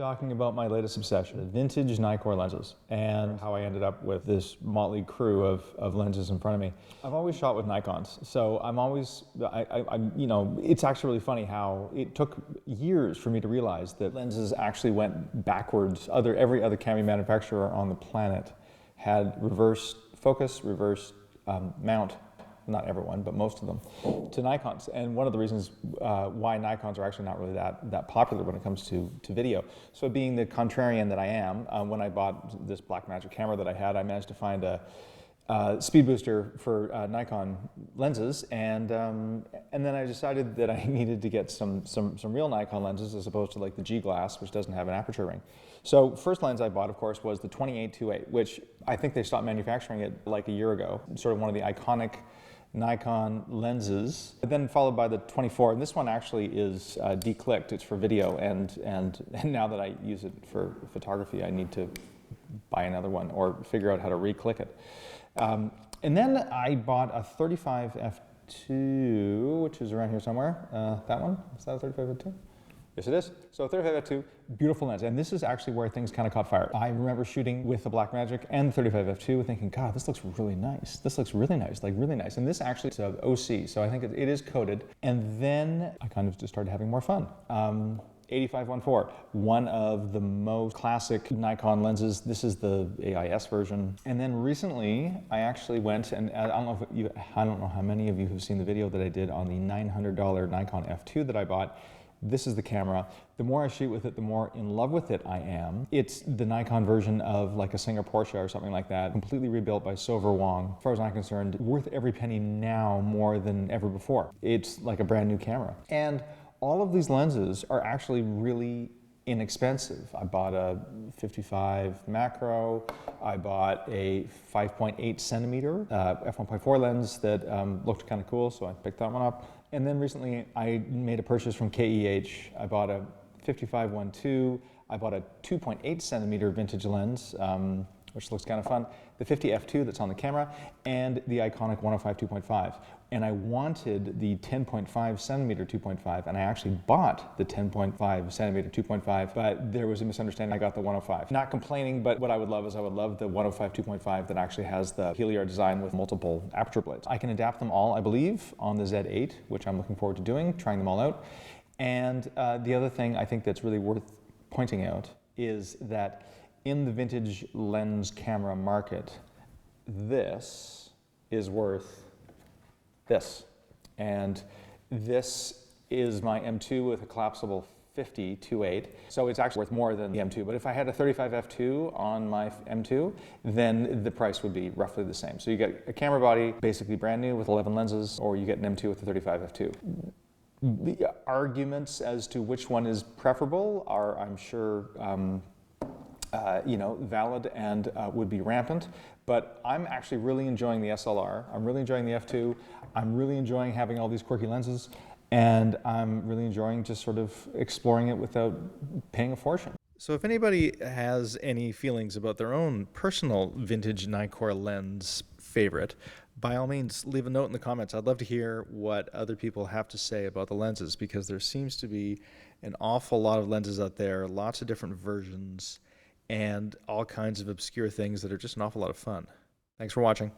Talking about my latest obsession, vintage Nikkor lenses, and how I ended up with this motley crew of lenses in front of me. I've always shot with Nikons, so it's actually really funny how it took years for me to realize that lenses actually went backwards. Every other camera manufacturer on the planet had reverse focus, reverse mount. Not everyone, but most of them, to Nikons. And one of the reasons why Nikons are actually not really that popular when it comes to video. So being the contrarian that I am, when I bought this Blackmagic camera that I had, I managed to find a speed booster for Nikon lenses, and then I decided that I needed to get some real Nikon lenses as opposed to like the G glass, which doesn't have an aperture ring. So first lens I bought, of course, was the 28-28, which I think they stopped manufacturing it like a year ago. Sort of one of the iconic Nikon lenses, then followed by the 24, and this one actually is declicked. It's for video, and now that I use it for photography, I need to buy another one or figure out how to re-click it. And then I bought a 35 f2, which is around here somewhere. That one? Is that a 35 f2? Yes, it is. So 35 f2, beautiful lens. And this is actually where things kind of caught fire. I remember shooting with the Blackmagic and the 35 f2 thinking, God, this looks really nice. This looks really nice, like really nice. And this actually is an OC, so I think it is coated. And then I kind of just started having more fun. 85-1.4, one of the most classic Nikon lenses. This is the AIS version. And then recently, I actually went, and I don't know how many of you have seen the video that I did on the $900 Nikon F2 that I bought. This is the camera. The more I shoot with it, the more in love with it I am. It's the Nikon version of like a Singer Porsche or something like that, completely rebuilt by Silver Wong. As far as I'm concerned, worth every penny now more than ever before. It's like a brand new camera. And all of these lenses are actually really inexpensive. I bought a 55 macro. I bought a 5.8 centimeter f1.4 lens that looked kind of cool, so I picked that one up. And then recently I made a purchase from KEH. I bought a 55-1.2. I bought a 2.8 centimeter vintage lens, which looks kind of fun, the 50 f2 that's on the camera, and the iconic 105 2.5. And I wanted the 10.5 centimeter 2.5, and I actually bought the 10.5 centimeter 2.5, but there was a misunderstanding. I got the 105. Not complaining, but what I would love is I would love the 105 2.5 that actually has the Heliar design with multiple aperture blades. I can adapt them all, I believe, on the Z8, which I'm looking forward to doing, trying them all out. And the other thing I think that's really worth pointing out is that in the vintage lens camera market, this is worth this. And this is my M2 with a collapsible 50-2.8. So it's actually worth more than the M2. But if I had a 35 f2 on my M2, then the price would be roughly the same. So you get a camera body, basically brand new with 11 lenses, or you get an M2 with a 35 f2. The arguments as to which one is preferable are, I'm sure, valid and would be rampant, but I'm actually really enjoying the SLR. I'm really enjoying the F2. I'm really enjoying having all these quirky lenses, and I'm really enjoying just sort of exploring it without paying a fortune. So if anybody has any feelings about their own personal vintage Nikkor lens favorite, by all means, leave a note in the comments. I'd love to hear what other people have to say about the lenses, because there seems to be an awful lot of lenses out there, lots of different versions, and all kinds of obscure things that are just an awful lot of fun. Thanks for watching.